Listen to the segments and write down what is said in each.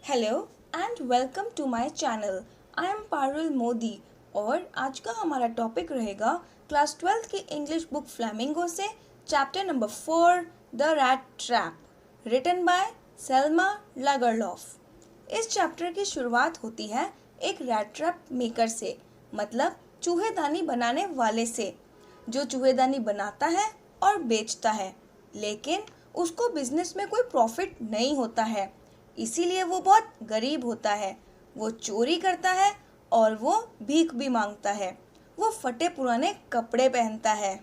Hello and welcome to my channel. I am Parul Modi और आज का हमारा टॉपिक रहेगा क्लास 12th की इंग्लिश बुक फ्लैमिंगो से chapter number 4 the rat trap written by Selma Lagerlöf. इस चैप्टर की शुरुआत होती है एक रैट ट्रैप मेकर से, मतलब चूहेदानी बनाने वाले से, जो चूहेदानी बनाता है और बेचता है, लेकिन उसको बिजनेस में कोई प्रॉफिट नहीं होता है, इसीलिए वो बहुत गरीब होता है। वो चोरी करता है और वो भीख भी मांगता है। वो फटे पुराने कपड़े पहनता है।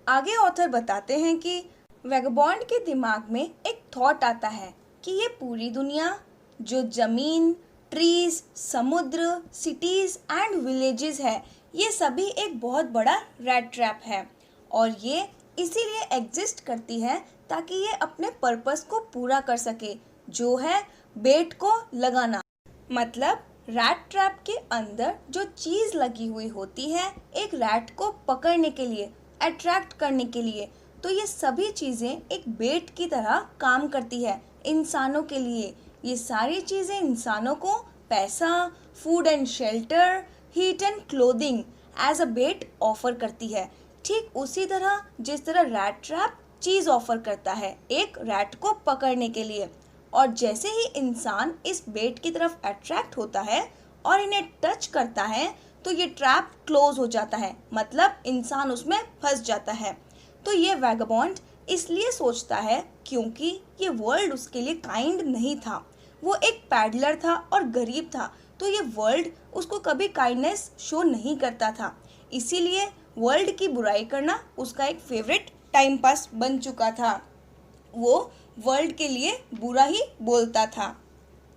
आगे ऑथर बताते हैं कि वैगबॉन्ड के दिमाग में एक थॉट आता है कि ये पूरी दुनिया, जो जमीन, ट्रीज, समुद्र, सिटीज एंड विलेजेस है, ये सभी एक बहुत बड़ा रैट ट्रैप है और ये इसीलिए एग्जिस्ट करती है ताकि ये अपने पर्पस को पूरा कर सके, जो है बेट को लगाना। मतलब रैट ट्रैप के अंदर जो चीज़ लगी हुई होती है एक रैट को पकड़ने के लिए, अट्रैक्ट करने के लिए, तो ये सभी चीज़ें एक बेट की तरह काम करती है इंसानों के लिए। ये सारी चीज़ें इंसानों को पैसा, food and shelter, heat and clothing as a bait offer करती है। ठीक उसी तरह जिस तरह रैट ट्रैप चीज़ ऑफर करता है एक रैट को पकड़ने के लिए। और जैसे ही इंसान इस बेट की तरफ अट्रैक्ट होता है और इन्हें टच करता है तो ये ट्रैप क्लोज हो जाता है, मतलब इंसान उसमें फंस जाता है। तो ये वैगबॉन्ड इसलिए सोचता है क्योंकि ये वर्ल्ड उसके लिए काइंड नहीं था। वो एक पैडलर था और गरीब था, तो ये वर्ल्ड उसको कभी काइंडनेस शो नहीं करता था। इसीलिए वर्ल्ड की बुराई करना उसका एक फेवरेट टाइम पास बन चुका था। वो वर्ल्ड के लिए बुरा ही बोलता था।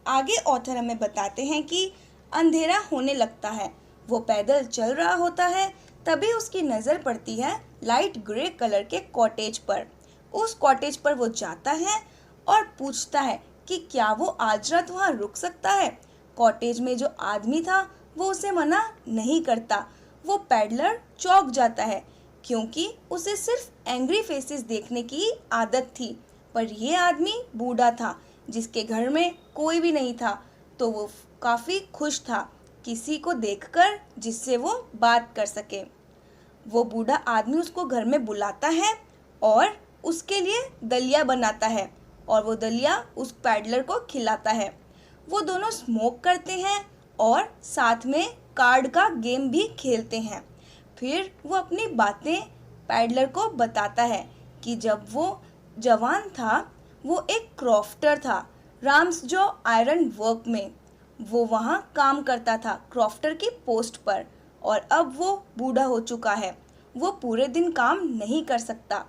आगे ऑथर हमें बताते हैं कि अंधेरा होने लगता है। वो पैदल चल रहा होता है, तभी उसकी नज़र पड़ती है लाइट ग्रे कलर के कॉटेज पर। उस कॉटेज पर वो जाता है और पूछता है कि क्या वो आज रात वहाँ रुक सकता है। कॉटेज में जो आदमी था वो उसे मना नहीं करता। वो पैडलर चौंक जाता है क्योंकि उसे सिर्फ एंग्री फेसेस देखने की आदत थी, पर ये आदमी बूढ़ा था जिसके घर में कोई भी नहीं था, तो वो काफ़ी खुश था किसी को देखकर जिससे वो बात कर सके। वो बूढ़ा आदमी उसको घर में बुलाता है और उसके लिए दलिया बनाता है और वो दलिया उस पैडलर को खिलाता है। वो दोनों स्मोक करते हैं और साथ में कार्ड का गेम भी खेलते हैं। फिर वो अपनी बातें पैडलर को बताता है कि जब वो जवान था वो एक क्रॉफ्टर था राम्स जो आयरन वर्क में। वो वहाँ काम करता था क्रॉफ्टर की पोस्ट पर, और अब वो बूढ़ा हो चुका है। वो पूरे दिन काम नहीं कर सकता,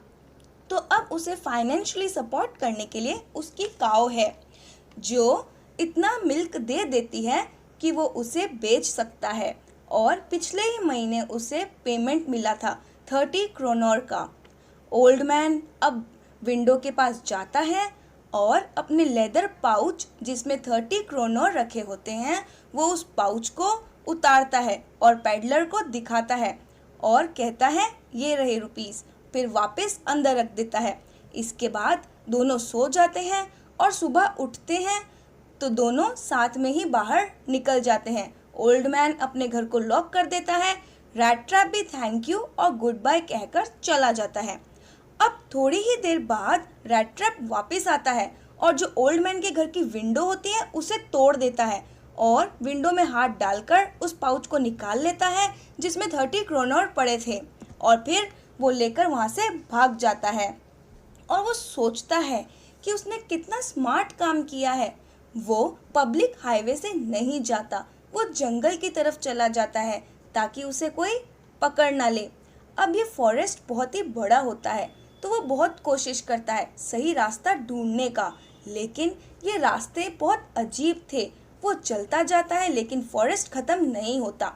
तो अब उसे फाइनेंशियली सपोर्ट करने के लिए उसकी काऊ है जो इतना मिल्क दे देती है कि वो उसे बेच सकता है। और पिछले ही महीने उसे पेमेंट मिला था 30 क्रोनर का। ओल्ड मैन अब विंडो के पास जाता है और अपने लेदर पाउच जिसमें 30 क्रोनर रखे होते हैं वो उस पाउच को उतारता है और पैडलर को दिखाता है और कहता है ये रहे रुपीस, फिर वापस अंदर रख देता है। इसके बाद दोनों सो जाते हैं और सुबह उठते हैं तो दोनों साथ में ही बाहर निकल जाते हैं। ओल्ड मैन अपने घर को लॉक कर देता है, रैट ट्रैप भी थैंक यू और गुड बाय कहकर चला जाता है। अब थोड़ी ही देर बाद रैट ट्रैप वापस आता है और जो ओल्ड मैन के घर की विंडो होती है उसे तोड़ देता है और विंडो में हाथ डालकर उस पाउच को निकाल लेता है जिसमें 30 क्रोनर पड़े थे, और फिर वो लेकर वहाँ से भाग जाता है। और वो सोचता है कि उसने कितना स्मार्ट काम किया है। वो पब्लिक हाईवे से नहीं जाता, वो जंगल की तरफ चला जाता है ताकि उसे कोई पकड़ ना ले। अब ये फॉरेस्ट बहुत ही बड़ा होता है, तो वो बहुत कोशिश करता है सही रास्ता ढूंढने का, लेकिन ये रास्ते बहुत अजीब थे। वो चलता जाता है लेकिन फॉरेस्ट ख़त्म नहीं होता।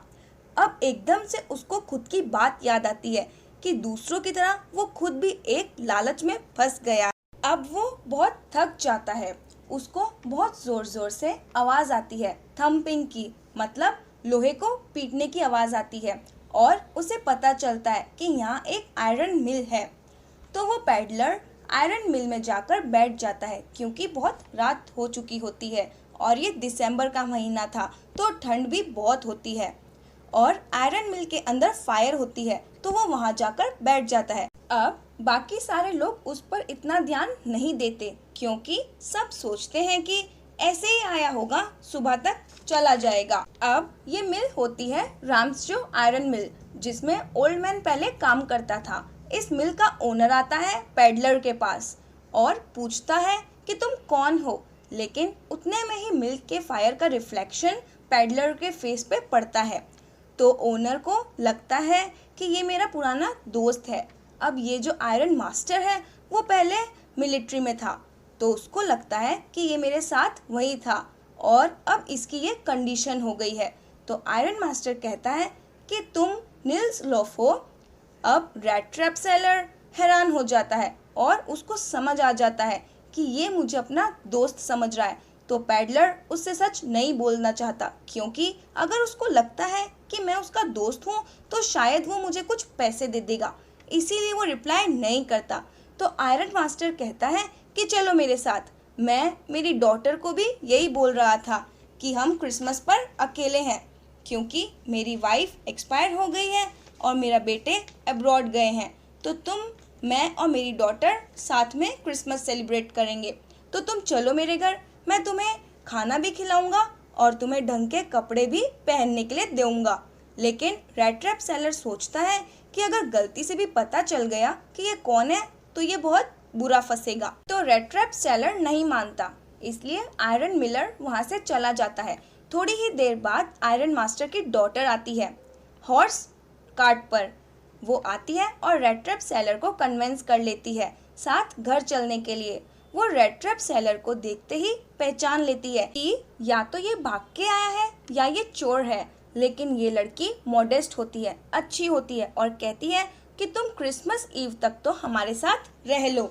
अब एकदम से उसको खुद की बात याद आती है कि दूसरों की तरह वो खुद भी एक लालच में फंस गया। अब वो बहुत थक जाता है। उसको बहुत ज़ोर ज़ोर से आवाज़ आती है, थम्पिंग की, मतलब लोहे को पीटने की आवाज़ आती है, और उसे पता चलता है कि यहाँ एक आयरन मिल है। तो वो पैडलर आयरन मिल में जाकर बैठ जाता है क्योंकि बहुत रात हो चुकी होती है और ये दिसंबर का महीना था तो ठंड भी बहुत होती है और आयरन मिल के अंदर फायर होती है तो वो वहाँ जाकर बैठ जाता है। अब बाकी सारे लोग उस पर इतना ध्यान नहीं देते क्योंकि सब सोचते हैं कि ऐसे ही आया होगा, सुबह तक चला जाएगा। अब ये मिल होती है राम्सजो आयरन मिल जिसमें ओल्ड मैन पहले काम करता था। इस मिल का ओनर आता है पेडलर के पास और पूछता है कि तुम कौन हो, लेकिन उतने में ही मिल के फायर का रिफ्लेक्शन पेडलर के फेस पे पड़ता है तो ओनर को लगता है कि ये मेरा पुराना दोस्त है। अब ये जो आयरन मास्टर है वो पहले मिलिट्री में था तो उसको लगता है कि ये मेरे साथ वही था और अब इसकी ये कंडीशन हो गई है। तो आयरन मास्टर कहता है कि तुम निल्स लोफ हो। अब रैट ट्रैप सेलर हैरान हो जाता है और उसको समझ आ जाता है कि ये मुझे अपना दोस्त समझ रहा है। तो पैडलर उससे सच नहीं बोलना चाहता क्योंकि अगर उसको लगता है कि मैं उसका दोस्त हूँ तो शायद वो मुझे कुछ पैसे दे देगा, इसीलिए वो रिप्लाई नहीं करता। तो आयरन मास्टर कहता है कि चलो मेरे साथ, मैं मेरी डॉटर को भी यही बोल रहा था कि हम क्रिसमस पर अकेले हैं क्योंकि मेरी वाइफ एक्सपायर हो गई है और मेरा बेटे अब्रॉड गए हैं तो मैं और मेरी डॉटर साथ में क्रिसमस सेलिब्रेट करेंगे। तो तुम चलो मेरे घर, मैं तुम्हें खाना भी खिलाऊंगा और तुम्हें ढंग के कपड़े भी पहनने के लिए दूंगा। लेकिन रैट ट्रैप सेलर सोचता है कि अगर गलती से भी पता चल गया कि ये कौन है तो ये बहुत बुरा फंसेगा। तो रैट ट्रैप सेलर नहीं मानता, इसलिए आयरन मिलर वहाँ से चला जाता है। थोड़ी ही देर बाद आयरन मास्टर की डॉटर आती है हॉर्स कार्ट पर। वो आती है और रैट ट्रैप सेलर को कन्विंस कर लेती है साथ घर चलने के लिए। वो रैट ट्रैप सेलर को देखते ही पहचान लेती है कि या तो ये भाग के आया है या ये चोर है। लेकिन ये लड़की मॉडेस्ट होती है, अच्छी होती है और कहती है कि तुम क्रिसमस ईव तक तो हमारे साथ रह लो।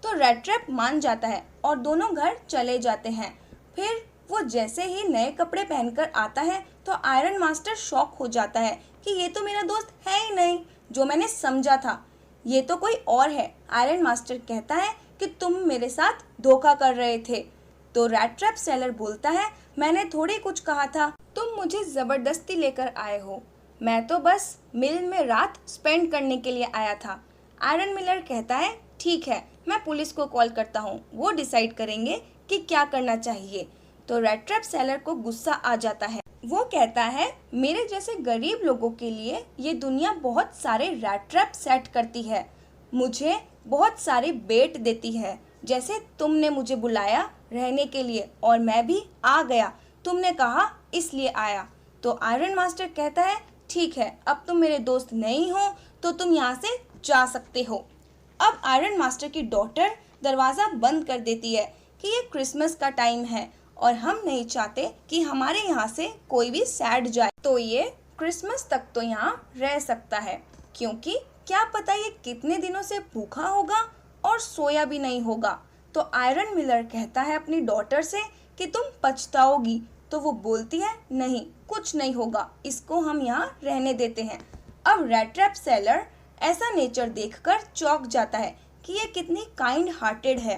तो रैट ट्रैप मान जाता है और दोनों घर चले जाते हैं। फिर वो जैसे ही नए कपड़े पहनकर आता है तो आयरन मास्टर शॉक हो जाता है कि ये तो मेरा दोस्त है ही नहीं जो मैंने समझा था, ये तो कोई और है। आयरन मास्टर कहता है कि तुम मेरे साथ धोखा कर रहे थे। तो रैट ट्रैप सेलर बोलता है मैंने थोड़ी कुछ कहा था, तुम मुझे ज़बरदस्ती लेकर आए हो, मैं तो बस मिल में रात स्पेंड करने के लिए आया था। आयरन मिलर कहता है ठीक है, मैं पुलिस को कॉल करता हूँ, वो डिसाइड करेंगे कि क्या करना चाहिए। तो रैट ट्रैप सेलर को गुस्सा आ जाता है। वो कहता है मेरे जैसे गरीब लोगों के लिए ये दुनिया बहुत सारे रैट ट्रैप सेट करती है, मुझे बहुत सारे बेट देती है, जैसे तुमने मुझे बुलाया रहने के लिए और मैं भी आ गया, तुमने कहा इसलिए आया। तो आयरन मास्टर कहता है ठीक है, अब तुम मेरे दोस्त नहीं हो तो तुम यहाँ से जा सकते हो। अब आयरन मास्टर की डॉटर दरवाज़ा बंद कर देती है कि ये क्रिसमस का टाइम है और हम नहीं चाहते कि हमारे यहाँ से कोई भी सैड जाए, तो ये क्रिसमस तक तो यहाँ रह सकता है क्योंकि क्या पता ये कितने दिनों से भूखा होगा और सोया भी नहीं होगा। तो आयरन मिलर कहता है अपनी डॉटर से कि तुम पछताओगी। तो वो बोलती है नहीं, कुछ नहीं होगा, इसको हम यहाँ रहने देते हैं। अब रैट ट्रैप सेलर ऐसा नेचर देखकर चौंक जाता है कि ये कितनी काइंड हार्टेड है।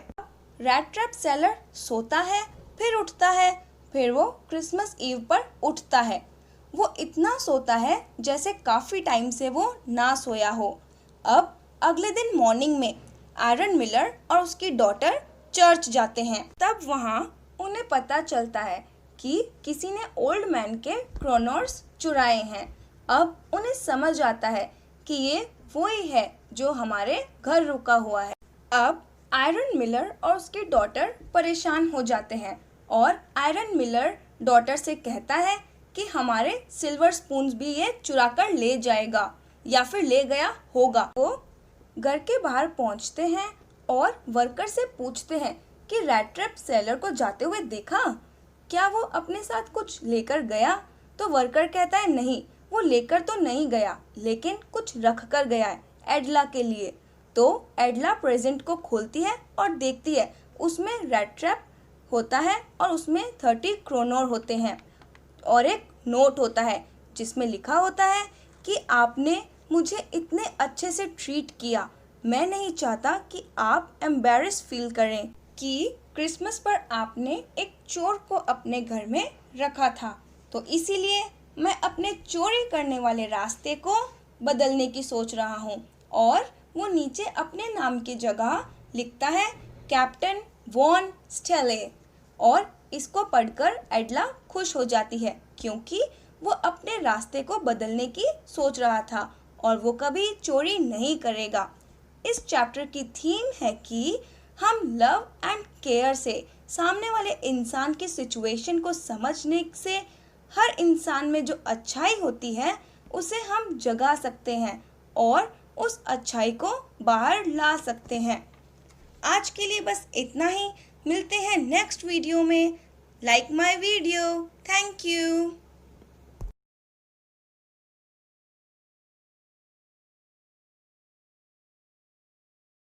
रैट ट्रैप सेलर सोता है, फिर उठता है, फिर वो क्रिसमस ईव पर उठता है। वो इतना सोता है जैसे काफ़ी टाइम से वो ना सोया हो। अब अगले दिन मॉर्निंग में आयरन मिलर और उसकी डॉटर चर्च जाते हैं। तब वहाँ उन्हें पता चलता है कि किसी ने ओल्ड मैन के क्रोनर्स चुराए हैं। अब उन्हें समझ आता है कि ये वही है जो हमारे घर रुका हुआ है। अब आयरन मिलर और उसकी डॉटर परेशान हो जाते हैं और आयरन मिलर डॉटर से कहता है कि हमारे सिल्वर स्पून्स भी ये चुरा कर ले जाएगा या फिर ले गया होगा। वो घर के बाहर पहुंचते हैं और वर्कर से पूछते हैं कि रैट ट्रैप सेलर को जाते हुए देखा, क्या वो अपने साथ कुछ लेकर गया? तो वर्कर कहता है नहीं, वो लेकर तो नहीं गया लेकिन कुछ रख कर गया है एडला के लिए। तो एडला प्रेजेंट को खोलती है और देखती है उसमें रैट ट्रैप होता है और उसमें 30 क्रोनर होते हैं और एक नोट होता है जिसमें लिखा होता है कि आपने मुझे इतने अच्छे से ट्रीट किया, मैं नहीं चाहता कि आप एम्बैरेस फील करें कि क्रिसमस पर आपने एक चोर को अपने घर में रखा था, तो इसीलिए मैं अपने चोरी करने वाले रास्ते को बदलने की सोच रहा हूँ। और वो नीचे अपने नाम की जगह लिखता है कैप्टन वॉन स्टेले। और इसको पढ़कर एडला खुश हो जाती है क्योंकि वो अपने रास्ते को बदलने की सोच रहा था और वो कभी चोरी नहीं करेगा। इस चैप्टर की थीम है कि हम लव एंड केयर से सामने वाले इंसान की सिचुएशन को समझने से हर इंसान में जो अच्छाई होती है उसे हम जगा सकते हैं और उस अच्छाई को बाहर ला सकते हैं। आज के लिए बस इतना ही। मिलते हैं नेक्स्ट वीडियो में। Like my video. Thank you.